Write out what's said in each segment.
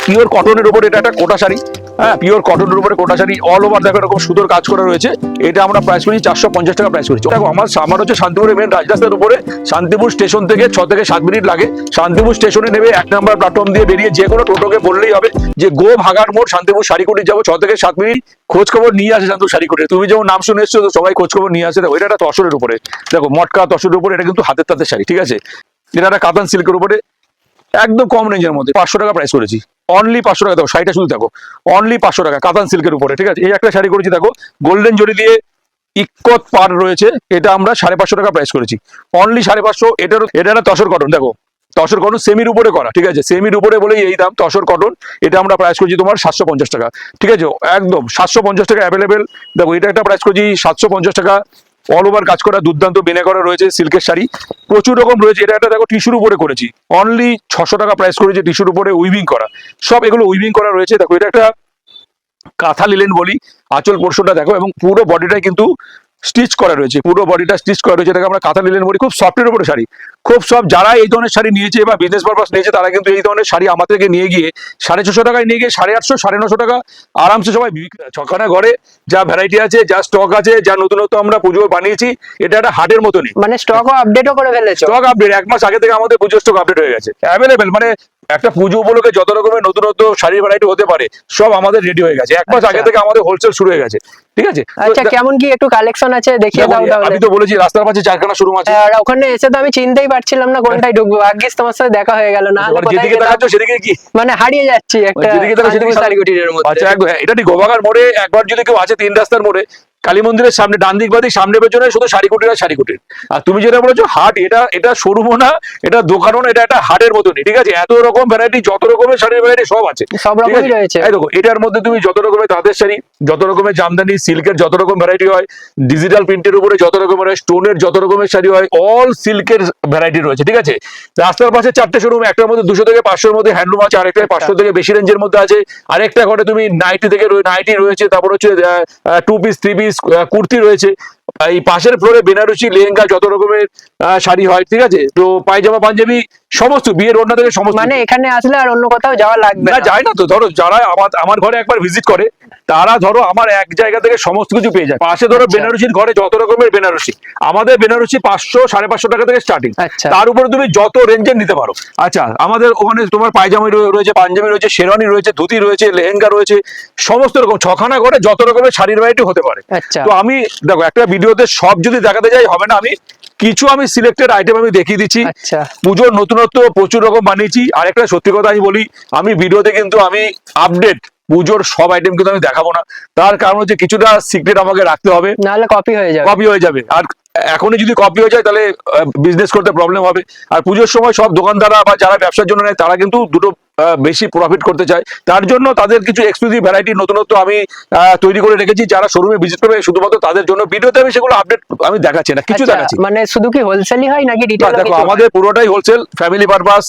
Pure কটনের উপরে এটা একটা কোটা শাড়ি। হ্যাঁ, পিওর কটনের উপরে কোটা শাড়ি, অল ওভার দেখো এরকম সুন্দর কাজ করা রয়েছে। এটা আমরা প্রাইস করি 450 টাকা প্রাইস করেছি। দেখো আমার হচ্ছে শান্তিপুরের মেন রাজরাস্তার উপরে। শান্তিপুর স্টেশন থেকে 6 থেকে 7 মিনিট লাগে। শান্তিপুর স্টেশনে নেবে 1 নম্বর প্ল্যাটফর্ম দিয়ে বেরিয়ে যে কোনো টোটোকে বললেই হবে যে গো ভাগার মোড় শান্তিপুর শাড়িকুটি যাবো। 6 থেকে 7 মিনিট খোঁজ খবর নিয়ে আসে শান্তিপুর শাড়িকুটি। তুমি যেমন নাম শুনে এসছো তো সবাই খোঁজ খবর নিয়ে আসে। দেখো এটা একটা তসরের উপরে, দেখো মটকা তসরের উপরে, এটা কিন্তু হাতের তাঁতের শাড়ি, ঠিক আছে। এটা একটা কাতান সিল্কের উপরে একদম কম রেঞ্জের মধ্যে 500 টাকা প্রাইস করেছি। অনলি 500 টাকা। দেখো শাড়িটা শুধু দেখো, অনলি 500 টাকা কাতান সিল্কের উপরে, ঠিক আছে। এই একটা শাড়ি করেছি দেখো, গোল্ডেন জরি দিয়ে ইক্কত পার রয়েছে, এটা আমরা 550 টাকা প্রাইস করেছি। অনলি 550। এটা একটা তসর কটন, দেখো তসর কটন সেমির উপরে করা, ঠিক আছে। সেমির উপরে বলেই এই দাম তসর কটন। এটা আমরা প্রাইস করছি তোমার 750 টাকা, ঠিক আছে। একদম 750 টাকা অ্যাভেলেবেল। দেখো এটা একটা প্রাইস করছি 750 টাকা। অল ওভার কাজ করা দুর্দান্ত বেনে করা রয়েছে, সিল্কের শাড়ি প্রচুর রকম রয়েছে। এটা একটা দেখো টিস্যুর উপরে করেছি, অনলি 600 টাকা প্রাইস করেছি। টিস্যুর উপরে উইভিং করা, সব এগুলো উইভিং করা রয়েছে। দেখো এটা একটা কাঁথা লিলেন বলি, আঁচল পোর্শনটা দেখো, এবং পুরো বডিটাই কিন্তু স্টিচ করা রয়েছে, পুরো বডিটা স্টিচ করা রয়েছে। এটাকে আমরা কাঁথা লিলেন বলি। খুব সফটের উপরে শাড়ি, খুব সফট। যারা এই ধরনের শাড়ি নিয়েছে বা বিজনেস পারপাস নিয়েছে তারা কিন্তু এই ধরনের শাড়ি আমাদের থেকে নিয়ে গিয়ে 650 টাকায় নিয়ে গিয়ে 850 950 টাকা আরামসে সবাই ছখানা ঘরে যা ভ্যারাইটি আছে, যা স্টক আছে, যা নতুনত্ব আমরা পুজো বানিয়েছি, এটা একটা হাটের মতনই। মানে স্টক আপডেটও করে ফেলেছো? স্টক আপডেট 1 মাস আগে থেকে আমাদের পুজোর স্টক আপডেট হয়ে গেছে, অ্যাভেলেবেল। মানে একটা পুজো উপলক্ষে যত রকমের নতুনত্ব শাড়ির ভ্যারাইটি হতে পারে সব আমাদের রেডি হয়ে গেছে। 1 মাস আগে থেকে আমাদের হোলসেল শুরু হয়ে গেছে, ঠিক আছে। আচ্ছা, কেমন কি একটু কালেকশন আছে দেখিয়ে দাও তাহলে। আমি তো বলেছি রাস্তার পাশে 4খানা শোরুম আছে। আর ওখানে এসে তো আমি চিনতেই পারছিলাম না কোনটায় ঢুকবো। ভাগ্যিস তোমার সাথে দেখা হয়ে গেল, না যেদিকে দেখাচ্ছ সেদিকে কি মানে হারিয়ে যাচ্ছি একটা শাড়িগুটির মধ্যে। আচ্ছা একদম, এটা ঠিক গোবাগার মোড়ে একবার যদি কেউ আছে 3 রাস্তার মোড়ে কালী মন্দিরের সামনে ডান দিক বাদিক সামনে পেছনে শুধু শাড়িকুটির আর শাড়িকুটির। আর তুমি যেটা বলেছো হাট, এটা শোরুমও না, এটা দোকানও না, এটা একটা হাটের মতনই, ঠিক আছে। এত রকম ভ্যারাইটি, যত রকমের শাড়ির ভ্যারাইটি সব আছে, সব রকমই রয়েছে। এই দেখো এটার মধ্যে তুমি যত রকমের তাঁতের শাড়ি, যত রকমের জামদানি সিল্কের যত রকম ভ্যারাইটি হয়, ডিজিটাল প্রিন্টের উপরে যত রকমের হয়, স্টোনের যত রকমের শাড়ি হয়, অল সিল্কের ভ্যারাইটি রয়েছে, ঠিক আছে। রাস্তার পাশে 4টে শোরুম, একটার মধ্যে 200 থেকে 500 এর মধ্যে হ্যান্ডলুম আছে, আরেকটা 500 থেকে বেশি রেঞ্জের মধ্যে আছে, আরেকটা ঘরে তুমি নাইটি থেকে নাইটি রয়েছে, তারপর হচ্ছে 2 পিস 3 পিস কুর্তি রয়েছে। এই পাশের ফ্লোরে বেনারসি লেহেঙ্গা যত রকমের শাড়ি হয়, ঠিক আছে। তো পায়জামা পাঞ্জাবি সমস্ত বিয়ের ওড়না থেকে সমস্ত। মানে এখানে আসলে আর অন্য কোথাও যাওয়া লাগবে না, যায় না তো। ধরো যারা আমার ঘরে একবার ভিজিট করে তারা ধরো আমার এক জায়গা থেকে সমস্ত কিছু পেয়ে যায়। পাশে ধরো বেনারসির ঘরে যত রকমের বেনারসি, আমাদের বেনারসি 500 550 টাকা থেকে স্টার্টিং। তার উপরে তুমি যত রেঞ্জের নিতে পারো। আচ্ছা, আমাদের ওখানে তোমার পায়জামা রয়েছে, পাঞ্জাবি রয়েছে, শেরওয়ানি রয়েছে, ধুতি রয়েছে, লেহেঙ্গা রয়েছে, সমস্ত রকম 6খানা ঘরে যত রকমের শাড়ির ভ্যারাইটি হতে পারে। তো আমি দেখো একটা ভিডিওতে সব যদি দেখাতে যাই হবে না, আমি সিলেক্টেড আইটেম আমি দেখিয়ে দিচ্ছি। পুজোর নতুনত্ব প্রচুর রকম বানিয়েছি। আর একটা সত্যি কথা আমি বলি, আমি ভিডিওতে কিন্তু আমি আপডেট পুজোর সব আইটেম কিন্তু আমি দেখাবো না। তার কারণ হচ্ছে কিছুটা সিক্রেট আমাকে রাখতে হবে, নাহলে কপি হয়ে যাবে। আর এখনই যদি কপি হয়ে যায় তাহলে বিজনেস করতে প্রবলেম হবে। আর পুজোর সময় সব দোকানদাররা বা যারা ব্যবসার জন্য নেয় তারা কিন্তু দুটো বেশি প্রফিট করতে চায়। তার জন্য তাদের কিছু এক্সক্লুসিভ ভ্যারাইটি নতুনত্ব আমি তৈরি করে রেখেছি। যারা শোরুমে ভিজিট করবে শুধুমাত্র তাদের জন্য ভিডিওতে আমি সেগুলো আপডেট আমি দেখাচ্ছি না, কিছু দেখাচ্ছি। মানে শুধু কি হোলসেলই হয় নাকি রিটেল? দেখো আমাদের পুরোটাই wholesale, family purpose,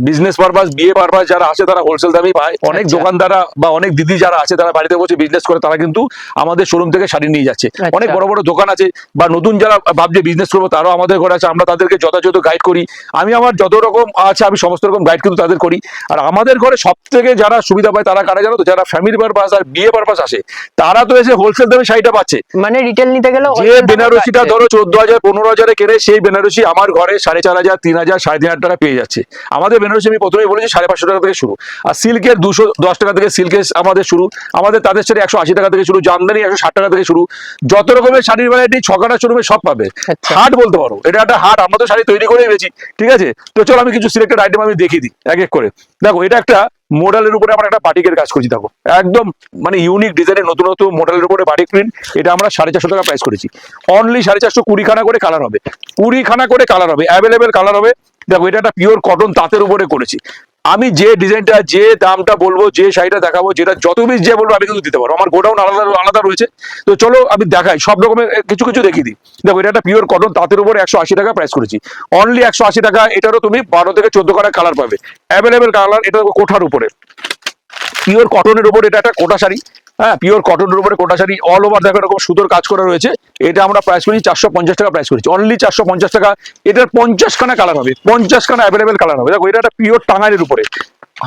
business purpose, বিয়ে পারপাস যারা আছে তারা হোলসেল দামই পায়। অনেক দোকানদাররা বা অনেক দিদি যারা আছে তারা বাড়িতে বসে বিজনেস করে তারা কিন্তু আমাদের শোরুম থেকে শাড়ি নিয়ে যাচ্ছে। অনেক বড় বড় দোকান আছে বা নতুন যারা ভাবছে বিজনেস করবো তারাও আমাদের ঘরে আছে। আমরা তাদেরকে যথাযথ গাইড করি। আমি আমার যত রকম আছে আমি সমস্ত রকম গাইড কিন্তু তাদের করি। আর আমাদের ঘরে সব থেকে যারা সুবিধা পায় তারা কারা জানো তো? যারা ফ্যামিলি পারপাস আর বিয়ে পারপাস আসে তারা তো এসে হোলসেল দামে শাড়িটা পাচ্ছে। মানে রিটেল নিতে গেলে যে বেনারসিটা ধরো 14,000 15,000 কেনে সেই বেনারসি আমার ঘরে 4,500 3,000 3,500 টাকা পেয়ে যাচ্ছে। আমাদের বেনারসি আমি প্রথমেই বলেছি 550 টাকা থেকে শুরু। আর সিল্কের 210 টাকা থেকে সিল্কের আমাদের শুরু। আমাদের তাদের শাড়ি 180 টাকা থেকে শুরু, জামদানি 160 টাকা থেকে শুরু। যত রকমের শাড়ির ভ্যারাইটি 6খানা শোরুমে সব পাবে। হাট বলতে পারো, এটা একটা হাট। আমরা তো শাড়ি তৈরি করেই বেচি, ঠিক আছে। তো চলো আমি কিছু সিলেক্টেড আইটেম আমি দেখিয়ে দিই এক এক করে। দেখো এটা একটা মডেলের উপরে আমরা একটা বাটিকের কাজ করছি। দেখো একদম মানে ইউনিক ডিজাইনের নতুনত্ব মডেলের উপরে বাটিক প্রিন্ট। এটা আমরা 450 টাকা প্রাইস করেছি। অনলি 450, 20খানা করে কালার হবে, 20খানা করে কালার হবে, অ্যাভেলেবেল কালার হবে। দেখো এটা একটা পিওর কটন তাঁতের উপরে করেছি। আমি যে ডিজাইনটা যে দামটা বলবো, যে শাড়িটা দেখাবো, যেটা যত পিস যে বলবো আমি কিন্তু দিতে পারবো। আমার গোডাউন আলাদা আলাদা রয়েছে। তো চলো আমি দেখাই, সব রকমের কিছু কিছু দেখিয়ে দিই। দেখো এটা একটা পিওর কটন তাঁতের উপরে 180 টাকা প্রাইস করেছি। অনলি 180 টাকা। এটারও তুমি 12 থেকে 14খানা কালার পাবে, অ্যাভেলেবেল কালার। এটা কোঠার উপরে পিওর কটনের উপরে এটা একটা কোটা শাড়ি। হ্যাঁ, পিওর কটনের উপরে কোটা শাড়ি, অল ওভার দেখো এরকম সুন্দর কাজ করা রয়েছে। এটা আমরা প্রাইস করি 450 টাকা প্রাইস করেছি। অনলি 450 টাকা। এটার 50খানা কালার হবে, 50খানা অ্যাভেলেবেল কালার হবে। দেখো এটা একটা পিওর টাঙ্গাইলের উপরে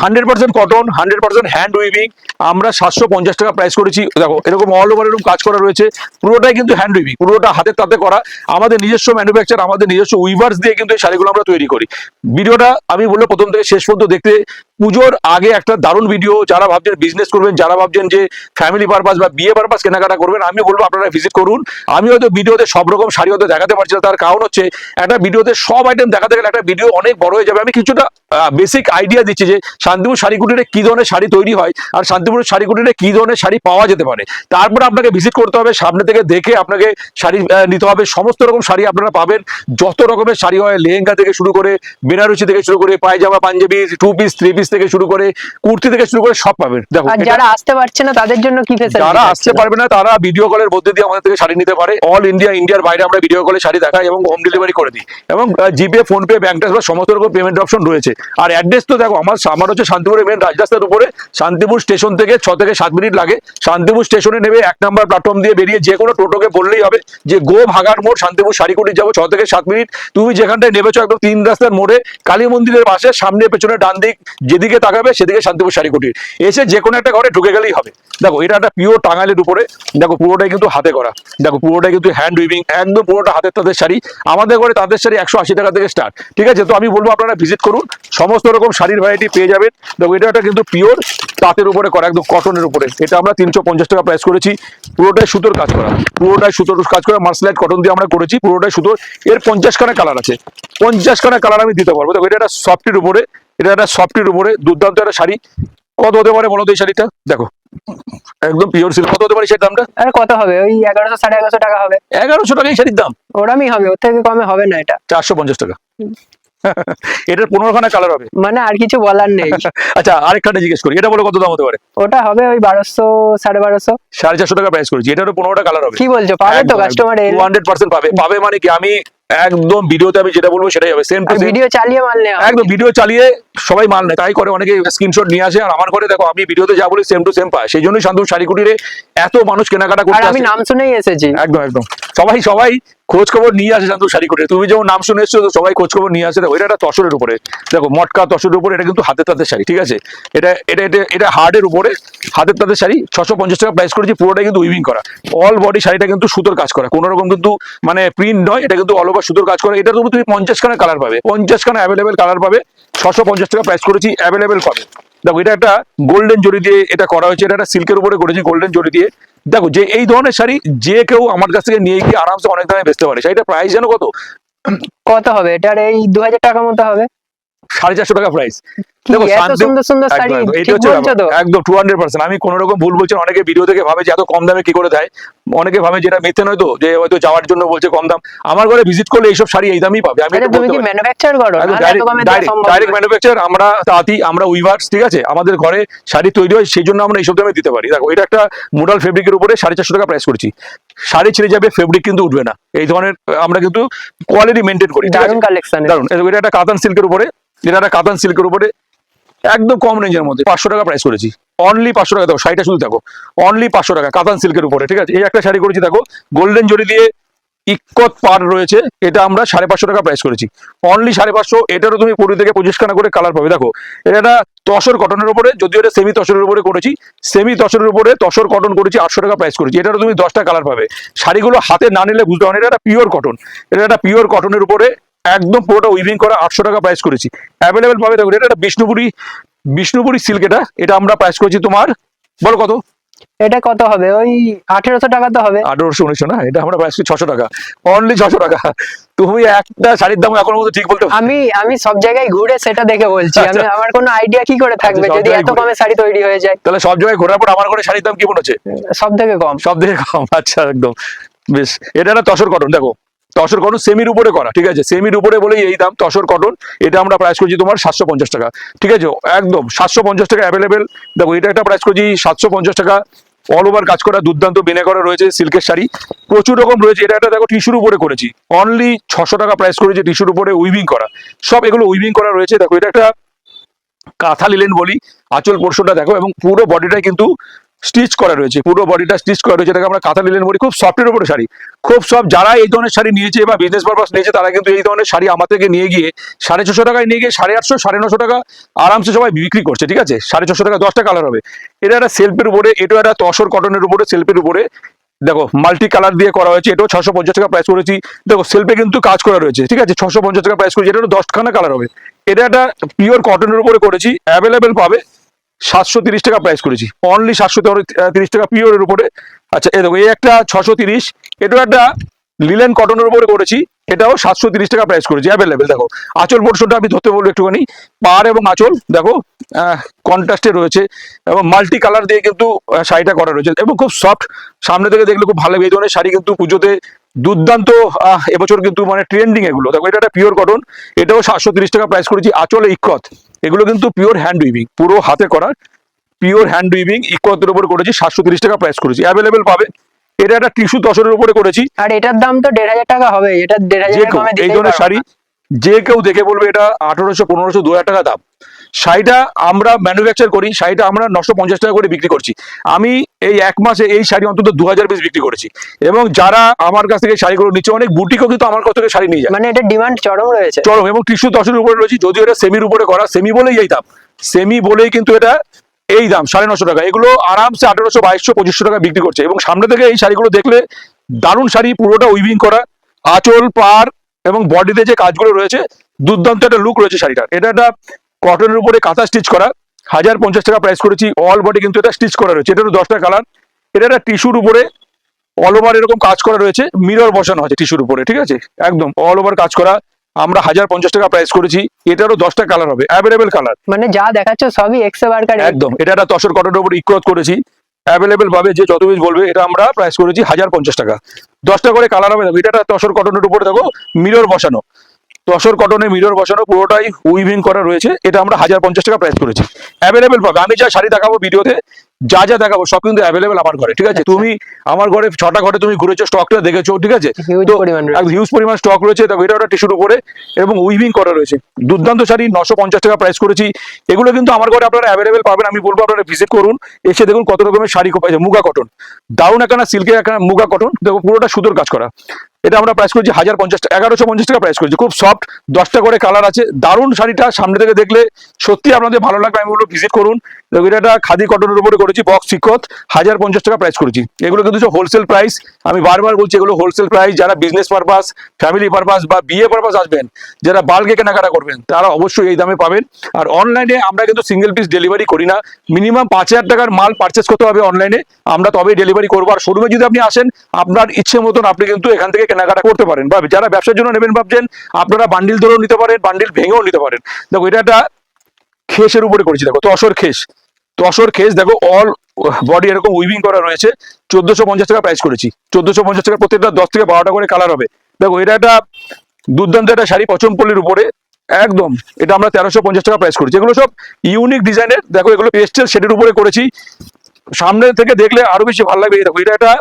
100% কটন, 100% হ্যান্ড উইভিং, আমরা 750 টাকা প্রাইস করেছি। দেখো এরকম অল ওভার এরকম কাজ করা রয়েছে, পুরোটাই কিন্তু হ্যান্ড উইভিং, পুরোটা হাতের তাতে করা, আমাদের নিজস্ব ম্যানুফ্যাকচার, আমাদের নিজস্ব উইভার্স দিয়ে কিন্তু এই শাড়িগুলো আমরা তৈরি করি। ভিডিওটা আমি বলবো প্রথম থেকে শেষ পর্যন্ত দেখতে। পুজোর আগে একটা দারুণ ভিডিও, যারা ভাবছেন বিজনেস করবেন, যারা ভাবছেন যে ফ্যামিলি পারপাস বা বিয়ে পারপাস কেনাকাটা করবেন, আমি বলবো আপনারা ভিজিট করুন। আমি হয়তো ভিডিওতে সব রকম শাড়ি হয়তো দেখাতে পারছি না, তার কারণ হচ্ছে একটা ভিডিওতে সব আইটেম দেখাতে গেলে একটা ভিডিও অনেক বড় হয়ে যাবে। আমি কিছুটা বেসিক আইডিয়া দিচ্ছি যে শান্তিপুর শাড়ি কুটিরে কি ধরনের শাড়ি তৈরি হয় আর শান্তিপুরের শাড়ি কুটিরে কি ধরনের শাড়ি পাওয়া যেতে পারে। তারপরে আপনাকে ভিজিট করতে হবে, সামনে থেকে দেখে আপনাকে শাড়ি নিতে হবে। সমস্ত রকম শাড়ি আপনারা পাবেন, যত রকমের শাড়ি হয়, লেহেঙ্গা থেকে শুরু করে, বেনারসি থেকে শুরু করে, পায়জামা, পাঞ্জাবি, 2 পিস 3 পিস থেকে শুরু করে, কুর্তি থেকে শুরু করে সব পাবেন। দেখো আর যারা আসতে পারছে না তাদের জন্য কি ফেসিলিটি? যারা আসতে পারবে না তারা ভিডিও কলের মধ্যে দিয়ে আমাদের থেকে শাড়ি নিতে পারে। অল ইন্ডিয়া, ইন্ডিয়ার বাইরে আমরা ভিডিও কলে শাড়ি দেখাই এবং হোম ডেলিভারি করে দিই, এবং জিপে, ফোনপে, ব্যাংক ট্রান্সফার সমস্ত রকম পেমেন্ট অপশন রয়েছে। আর অ্যাড্রেস তো দেখো, আমার হচ্ছে শান্তিপুরের মেন রাজরাস্তার উপরে, শান্তিপুর স্টেশন থেকে 6 থেকে 7 মিনিট লাগে। শান্তিপুর স্টেশনে নেমে 1 নম্বর প্ল্যাটফর্ম দিয়ে বেরিয়ে যে কোনো টোটোকে বললেই হবে যে গো ভাগার মোড়, শান্তিপুর শাড়িকুটি যাবো, 6 থেকে 7 মিনিট। তুমি যেখানটায় নেমেছো একদম 3 রাস্তার মোড়ে কালী মন্দিরের পাশে, সামনে পেছনে ডান দিক যেদিকে তাকাবে সেদিকে শান্তিপুর শাড়িকুটির, এসে যে কোনো একটা ঘরে ঢুকে গেলেই হবে। দেখো এটা একটা পিওর টাঙ্গাইলের উপরে, দেখো পুরোটাই কিন্তু হাতে করা, দেখো পুরোটাই কিন্তু হ্যান্ড উইভিং, একদম পুরোটা হাতের তাঁতের শাড়ি। আমাদের ঘরে তাঁতের শাড়ি 180 টাকা থেকে স্টার্ট, ঠিক আছে? তো আমি বলবো আপনারা ভিজিট করুন, সমস্ত রকম শাড়ির ভ্যারাইটি পেয়ে যাবেন। দেখো এটা একটা কিন্তু পিওর তাঁতের উপরে করা, একদম কটনের উপরে, এটা আমরা 350 টাকা প্রাইস করেছি। পুরোটাই সুতোর কাজ করা, পুরোটাই সুতোর কাজ করা, মার্সলাইট কটন দিয়ে আমরা করেছি, পুরোটাই সুতোর। এর 50 খানা কালার আছে, 50 খানা কালার আমি দিতে পারবো। দেখো এটা একটা সফটের উপরে, এটা একটা সফটের উপরে দুর্দান্ত একটা শাড়ি। কত হতে পারে বলো তো এই শাড়িটা? দেখো একদম পিওর সিল্ক। কত হতে পারে সেই দামটা? আরে কত হবে? ওই 1100 1150 টাকা হবে। 1100 টাকা এই শাড়ির দাম? ওরমই হবে, ওর থেকে কমে হবে না। এটা 450 টাকা। এটার 15 খানা কালার হবে। মানে আর কিছু বলার নেই। আচ্ছা আরেকখানে জিজ্ঞেস করি, এটা বলে কত দাম হতে পারে? ওটা হবে ওই 1200 1250। 450 টাকা প্রাইস করেছি, এটারও 15টা কালার হবে। কি বলছো? পাবে তো কাস্টমার? 200% পাবে। পাবে মানে কি, আমি একদম ভিডিওতে আমি যেটা বলবো সেটাই হবে, সেম টু সেম। ভিডিও চালিয়ে মাল নেওয়া। একদম ভিডিও চালিয়ে সবাই মাল নেয়, তাই করে অনেকে স্ক্রিনশট নিয়ে আসে। আর আমার ঘরে দেখো আমি ভিডিওতে যা বলি সেম টু সেম পায়, সেই জন্যই শান্তনু শাড়ি কুটিরে এত মানুষ কেনাকাটা আর করতে আমি আসে। নাম শুনেই এসেছি। একদম একদম সবাই সবাই খোঁজ খবর নিয়ে আসে শান্তনু শাড়ি কুটিরে। তুমি যেমন নাম শুনে এসছো, তো সবাই খোঁজ খবর নিয়ে আসে। দেখো এটা একটা তসরের উপরে, দেখো মটকা তসরের উপরে, এটা কিন্তু হাতের তাঁতের শাড়ি, ঠিক আছে? এটা এটা এটা এটা হার্ডের উপরে হাতের তাঁতের শাড়ি, 650 টাকা প্রাইস করেছি। পুরোটাই কিন্তু উইভিং করা, অল বডি শাড়িটা কিন্তু সুতোর কাজ করা, কোনো রকম কিন্তু মানে প্রিন্ট নয়, এটা কিন্তু অল ওভার সুতোর কাজ করা। এটা তো তুমি 50 খানা কালার পাবে, 50 খানা অ্যাভেলেবেল কালার পাবে। 650 টাকা প্রাইস করেছি, অ্যাভেলেবেল পাবে। দেখো এটা একটা গোল্ডেন জরি দিয়ে এটা করা হয়েছে, এটা একটা সিল্কের উপরে করেছি গোল্ডেন জরি দিয়ে। দেখো যে এই ধরনের শাড়ি যে কেউ আমার কাছ থেকে নিয়ে গিয়ে আরামসে অনেক দামে বেচতে পারে। শাড়িটা প্রাইস জানো কত? কত হবে? এটার এই 2000 টাকা মতো হবে। 450 টাকা প্রাইস। কি এত সুন্দর সুন্দর শাড়ি? ঠিক বলছো তো? একদম 200%। আমি কোনো রকম ভুল বলছি না। অনেকে ভিডিও থেকে ভাবে যে এত কম দামে কি করে দেয়, অনেকে ভাবে যেটা মিথ্যে নয় তো, যে হয়তো যাওয়ার জন্য বলছে কম দাম। আমার ঘরে ভিজিট করলে এইসব শাড়ি এই দামই পাবে। আমি আরে তুমি কি ম্যানুফ্যাকচার করো? ডাইরেক্ট ম্যানুফ্যাকচার, আমরা তাঁতি, আমরা উইভার্স, ঠিক আছে? আমাদের ঘরে শাড়ি তৈরি হয়, সেই জন্য আমরা এইসব দামে দিতে পারি। দেখো এটা একটা মোডাল ফেব্রিকের উপরে 450 টাকা প্রাইস করেছি। শাড়ি ছিঁড়ে যাবে, ফেব্রিক কিন্তু উঠবে না, এই ধরনের আমরা কিন্তু কোয়ালিটি মেনটেন করি। দারুণ কালেকশন, দারুণ। এটা একটা কাতান সিল্কের উপরে, এটা একটা কাতান সিল্কের উপরে একদম কম রেঞ্জের মধ্যে 500 টাকা প্রাইস করেছি, অনলি 500 টাকা। দেখো শাড়িটা শুধু দেখো, অনলি 500 টাকা, কাতান সিল্কের উপরে, ঠিক আছে? এই একটা শাড়ি করেছি, দেখো গোল্ডেন জরি দিয়ে ইক্কত পার রয়েছে, এটা আমরা 550 টাকা প্রাইস করেছি, অনলি 550। এটারও তুমি 20 থেকে 25 খানা করে কালার পাবে। দেখো এটা একটা তসর কটনের উপরে, যদিও এটা সেমি তসরের উপরে করেছি, সেমি তসরের উপরে তসর কটন করেছি, 800 টাকা প্রাইস করেছি। এটারও তুমি 10টা কালার পাবে। শাড়িগুলো হাতে না নিলে বুঝতে পারো, এটা একটা পিওর কটন, এটা একটা পিওর কটনের উপরে একদম পুরোটা উইভিং করা, 800 টাকা প্রাইস করেছি, অ্যাভেলেবেল পাবে। দেখো এটা একটা বিষ্ণুপুরি সিল্ক, এটা আমরা প্রাইস করেছি তোমার, বলো কত? এটা কত হবে? ওই 1800 টাকা তো হবে। 1800 1900 না, এটা আমরা প্রাইস করি 600 টাকা, অনলি 600 টাকা। তুমি একটা শাড়ির দাম এখনো মতো ঠিক বলতে আমি সব জায়গায় ঘুরে সেটা দেখে বলছি। আমি আমার কোনো আইডিয়া কি করে থাকবে যদি এত কমে শাড়ি তৈরি হয়ে যায়? তাহলে সব জায়গায় ঘোরার পর আমার ঘরে শাড়ির দাম কি মনে হচ্ছে? সব থেকে কম। সব থেকে কম, আচ্ছা একদম বেশ। এটা একটা তসর কটন, দেখো তসর কটন সেমির উপরে করা, ঠিক আছে? সেমির উপরে বলেই এই দাম, তসর কটন। এটা আমরা প্রাইস করছি তোমার 750 টাকা, ঠিক আছে? একদম 750 টাকা অ্যাভেলেবেল। দেখো এটা একটা প্রাইস করছি 750 টাকা, অল ওভার কাজ করা, দুর্দান্ত বেনে করা রয়েছে, সিল্কের শাড়ি প্রচুর রকম রয়েছে। এটা একটা দেখো টিস্যুর উপরে করেছি, অনলি 600 টাকা প্রাইস করেছি, টিস্যুর উপরে উইভিং করা, সব এগুলো উইভিং করা রয়েছে। দেখো এটা একটা কাঁথা লিলেন বলি, আঁচল পোর্শনটা দেখো, এবং পুরো বডিটাই কিন্তু স্টিচ করা রয়েছে, পুরো বডিটা স্টিচ করা রয়েছে, এটাকে আমরা কাঁথা লিলেন বলি। খুব সফটের উপরে শাড়ি, খুব সফট। যারা এই ধরনের শাড়ি নিয়েছে বা বিজনেস পারপাস নিয়েছে তারা কিন্তু এই ধরনের শাড়ি আমার থেকে নিয়ে গিয়ে 650 টাকায় নিয়ে গিয়ে 850 950 টাকা আরামসে সবাই বিক্রি করছে, ঠিক আছে। 650 টাকা 10টা কালার হবে। এটা একটা সেলফের উপরে, এটা একটা তসর কটনের উপরে সেলফের উপরে দেখো মাল্টি কালার দিয়ে করা হয়েছে। এটাও 650 টাকা প্রাইস করেছি। দেখো সেলফে কিন্তু কাজ করা রয়েছে, ঠিক আছে। 650 টাকা প্রাইস করেছি। এটা 10খানা কালার হবে। এটা একটা পিওর কটনের উপরে করেছি, অ্যাভেলেবেল পাবে। 730 টাকা প্রাইস করেছি, অনলি 730 টাকা পিওরের উপরে। আচ্ছা এই দেখো এই একটা 630, এটাও একটা লিলেন কটনের উপরে করেছি, এটাও 730 টাকা প্রাইস করেছি, অ্যাভেলেবেল। দেখো আঁচল পোর্শনটা আমি ধরতে বলবো একটুখানি, পার এবং আঁচল দেখো কন্ট্রাস্টে রয়েছে এবং মাল্টি কালার দিয়ে কিন্তু শাড়িটা করা রয়েছে এবং খুব সফট। সামনে থেকে দেখলে খুব ভালো লাগবে। এই ধরনের শাড়ি কিন্তু পুজোতে দুর্দান্ত এবছর কিন্তু মানে ট্রেন্ডিং এগুলো। দেখো এটা একটা পিওর কটন, এটাও 730 টাকা প্রাইস করেছি। আঁচলে ইক্কত, এগুলো কিন্তু পিওর হ্যান্ড উইভিং, পুরো হাতে করা পিওর হ্যান্ড উইভিং ইক্কতের উপরে করেছি, 730 টাকা প্রাইস করেছি, অ্যাভেলেবেল পাবে। এটা একটা টিস্যু তসরের উপরে করেছি। আর এটার দাম তো 1500 টাকা হবে, এটা 1500 কমে এই দিতেই ধরনের পারবো শাড়ি না। যে কেউ দেখে বলবে এটা 1800 1500 2000 টাকা দাম। শাড়িটা আমরা ম্যানুফ্যাকচার করি, শাড়িটা আমরা 950 টাকা করে বিক্রি করছি। আমি এই এক মাসে এই শাড়ি অন্তত 2000 পিস বিক্রি করেছি এবং যারা আমার কাছ থেকে শাড়িগুলো নিচ্ছে অনেক বুটিকও কিন্তু আমার কাছ থেকে শাড়ি নিয়ে যায়, মানে এটা ডিমান্ড চরম রয়েছে। চরম। এবং টিস্যু তসরের উপরে রয়েছে, যদিও এটা সেমির উপরে করা, সেমি বলেই এই দাম, সেমি বলেই কিন্তু এটা এই দাম 950 টাকা। এগুলো আরামসে 1800 2200 2500 টাকা বিক্রি করছে। এবং সামনে থেকে এই শাড়িগুলো দেখলে দারুণ শাড়ি, পুরোটা উইভিং করা, আঁচল পার এবং বডিতে যে কাজগুলো রয়েছে দুর্দান্ত একটা লুক রয়েছে শাড়িটার। এটা একটা কটনের উপরে কাঁথা স্টিচ করা, 1050 টাকা প্রাইস করেছি। অল বডি কিন্তু এটা স্টিচ করা রয়েছে, এটারও 10টা কালার। এটা একটা টিস্যুর উপরে অল ওভার এরকম কাজ করা রয়েছে, মিরর বসানো আছে টিস্যুর উপরে, ঠিক আছে, একদম অল ওভার কাজ করা। আমরা 1050 টাকা প্রাইস করেছি। এটারও 10টা কালার হবে, অ্যাভেলেবেল কালার, মানে যা দেখাচ্ছ সবই এক্সে বার্কার। একদম। এটা একটা তসর কটনের উপর ইক্রত করেছি, অ্যাভেলেবেল পাবে। যে যত পিস বলবে, এটা আমরা প্রাইস করেছি 1050 টাকা, 10টা করে কালার হবে। দেখো এটা একটা তসর কটনের উপরে দেখো মিরর বসানো, তসর কটনে মিরর বসানো, পুরোটাই উইভিং করা রয়েছে। এটা আমরা 1050 টাকা প্রাইস করেছি, অ্যাভেলেবেল পাবে। আমি যা শাড়ি দেখাবো ভিডিওতে, যা যা দেখাবো সব কিন্তু অ্যাভেলেবেল আমার ঘরে, ঠিক আছে। তুমি আমার ঘরে 6টা ঘরে তুমি ঘুরেছো, স্টকটা দেখেছো, ঠিক আছে। হিউজ তো পরিমাণ রয়েছে। হিউজ পরিমাণ স্টক রয়েছে। দেখো এটা একটা টিস্যুর উপরে এবং উইভিং করা রয়েছে, দুর্দান্ত শাড়ি, 950 টাকা প্রাইস করেছি। এগুলো কিন্তু আমার ঘরে আপনারা অ্যাভেলেবেল পাবেন। আমি বলবো আপনারা ভিজিট করুন, এসে দেখুন কত রকমের শাড়ি পাইছে। মুগা কটন, দারুণ একখানা সিল্কের একখানা মুগা কটন, দেখো পুরোটা সুতোর কাজ করা। এটা আমরা প্রাইস করেছি 1150 টাকা প্রাইস করেছি, খুব সফট, 10টা করে কালার আছে, দারুণ শাড়িটা। সামনে থেকে দেখলে সত্যি আপনাদের ভালো লাগবে, আমি বলবো ভিজিট করুন। দেখো এটা একটা খাদি কটনের উপরে করেছি, বক্স সিকত, 1050 টাকা প্রাইস করেছি। এগুলো কিন্তু সব হোলসেল প্রাইস, আমি বারবার বলছি এগুলো হোলসেল প্রাইস। যারা বিজনেস পারপাস, ফ্যামিলি পারপাস বা বিয়ে পারপাস আসবেন, যারা বাল্কে কেনাকাটা করবেন, তারা অবশ্যই এই দামে পাবেন। আর অনলাইনে আমরা কিন্তু সিঙ্গেল পিস ডেলিভারি করি না, মিনিমাম 5000 টাকার মাল পারচেস করতে হবে অনলাইনে, আমরা তবেই ডেলিভারি করবো। আর শোরুমে যদি আপনি আসেন, আপনার ইচ্ছে মতন আপনি কিন্তু এখান থেকে কেনাকাটা করতে পারেন। বা যারা ব্যবসার জন্য নেবেন ভাবছেন, আপনারা বান্ডিল ধরেও নিতে পারেন, বান্ডিল ভেঙেও নিতে পারেন। দেখো এটা একটা খেসের উপরে করেছি, দেখো তসর খেস, তসর খেস, দেখো অল বডি এরকম উইভিং করা রয়েছে, 1450 টাকা প্রাইস করেছি। 1450 টাকা, প্রত্যেকটা 10 থেকে 12টা করে কালার হবে। দেখো এটা একটা দুর্দান্ত একটা শাড়ি, পচমপল্লির উপরে একদম, এটা আমরা 1350 টাকা প্রাইস করেছি। এগুলো সব ইউনিক ডিজাইনের, দেখো এগুলো পেস্টেল শেডের উপরে করেছি, সামনে থেকে দেখলে আরো বেশি ভালো লাগবে। দেখো এটা একটা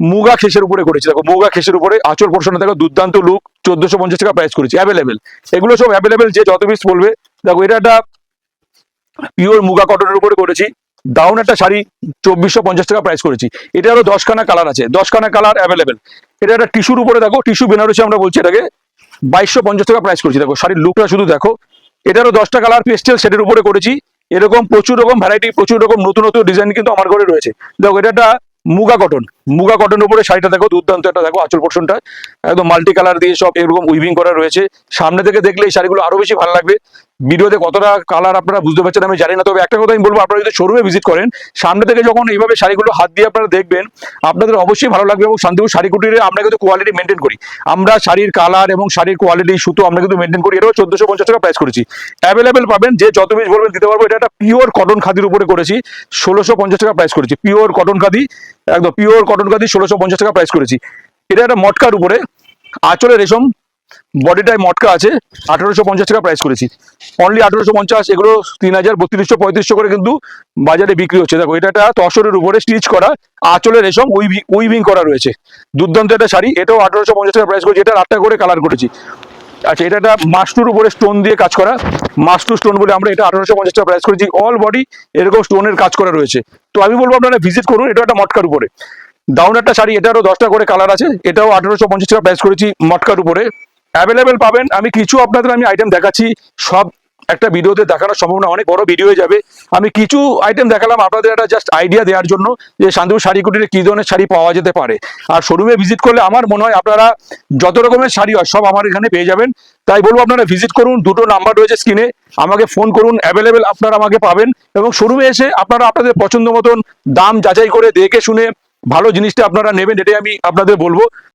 মুগা খেসের উপরে করেছি, দেখো মুগা খেসের উপরে আঁচল পোর্শনে দেখো দুর্দান্ত লুক, 1450 টাকা প্রাইস করেছি, অ্যাভেলেবেল। এগুলো সব অ্যাভেলেবেল, যে যত পিস বলবে। দেখো এটা একটা পিওর মুগা কটনের উপরে করেছি, দারুণ একটা শাড়ি, 2450 টাকা প্রাইস করেছি। এটা আরো 10খানা কালার আছে, 10খানা কালার অ্যাভেলেবেল। এটা একটা টিস্যুর উপরে, দেখো টিস্যু বেনারসি আমরা বলছি এটাকে, 2250 টাকা প্রাইস করেছি। দেখো শাড়ির লুকটা শুধু দেখো, এটারও 10টা কালার পেস্টেল শেডের উপরে করেছি। এরকম প্রচুর রকম ভ্যারাইটি, প্রচুর রকম নতুন নতুন ডিজাইন কিন্তু আমার ঘরে রয়েছে। দেখো এটা একটা মুগা কটন, মুগা কটন উপরে শাড়িটা দেখো দুর্দান্ত একটা, দেখো আঁচল পোর্শনটা একদম মাল্টি কালার দিয়ে সব এরকম উইভিং করা রয়েছে। সামনে থেকে দেখলে এই শাড়িগুলো আরো বেশি ভালো লাগবে। ভিডিওতে কতটা কালার আপনারা বুঝতে পারছেন আমি জানি না, তবে একটা কথা আমি বলবো, আপনারা যদি শোরুমে ভিজিট করেন, সামনে থেকে যখন এইভাবে শাড়িগুলো হাত দিয়ে আপনারা দেখবেন, আপনাদের অবশ্যই ভালো লাগবে। এবং শান্তিপুর শাড়ি কুটিরে আমরা কিন্তু কোয়ালিটি মেনটেন করি, আমরা শাড়ির কালার এবং শাড়ির কোয়ালিটি সুতো আমরা কিন্তু মেনটেন করি। এটাও 1450 টাকা প্রাইস করেছি, অ্যাভেলেবেল পাবেন, যে যত পিস বলবেন দিতে পারবো। এটা একটা পিওর কটন খাদির উপরে করেছি, 1650 টাকা প্রাইস করেছি, পিওর কটন খাদি, একদম পিওর কটন খাদি, 1650 টাকা প্রাইস করেছি। এটা একটা মটকার উপরে, আঁচলে রেশম, বডিটায় মটকা আছে, 1850 টাকা প্রাইস করেছি, অনলি 1850। এগুলো 3000 3200 3500 করে কিন্তু বাজারে বিক্রি হচ্ছে। দেখো এটা একটা তসরের উপরে স্টিচ করা, আঁচলে রেশম উইভিং করা রয়েছে, দুর্দান্ত একটা শাড়ি, এটাও 1850 টাকা প্রাইস করেছি। এটা 8টা করে কালার করেছি, আচ্ছা, এটা একটা মাস্টুর উপরে স্টোন দিয়ে কাজ করা, মাস্টু স্টোন বলে আমরা এটা 1850 টাকা প্রাইস করেছি। অল বডি এরকম স্টোনের কাজ করা রয়েছে। তো আমি বলবো আপনারা ভিজিট করুন। এটা একটা মটকার উপরে দাউন একটা শাড়ি, এটারও 10টা করে কালার আছে, এটাও 1850 টাকা প্রাইস করেছি মটকার উপরে। অ্যাভেলেবেল পাবেন। আমি কিছু আপনাদের আইটেম দেখাচ্ছি, সব একটা ভিডিওতে দেখানো সম্ভব না, অনেক বড় ভিডিও হয়ে যাবে। আমি কিছু আইটেম দেখালাম আপনাদের একটা জাস্ট আইডিয়া দেওয়ার জন্য যে শান্তিপুর শাড়ি কুটিরে কি ধরনের শাড়ি পাওয়া যেতে পারে। আর শোরুমে ভিজিট করলে আমার মনে হয় আপনারা যত রকমের শাড়ি হয় সব আমার এখানে পেয়ে যাবেন। তাই বলবো আপনারা ভিজিট করুন। দুটো নাম্বার রয়েছে স্ক্রিনে, আমাকে ফোন করুন, অ্যাভেলেবেল আপনারা আমাকে পাবেন। এবং শোরুমে এসে আপনারা আপনাদের পছন্দ মতন দাম যাচাই করে দেখে শুনে ভালো জিনিসটা আপনারা নেবেন, এটাই আমি আপনাদের বলবো।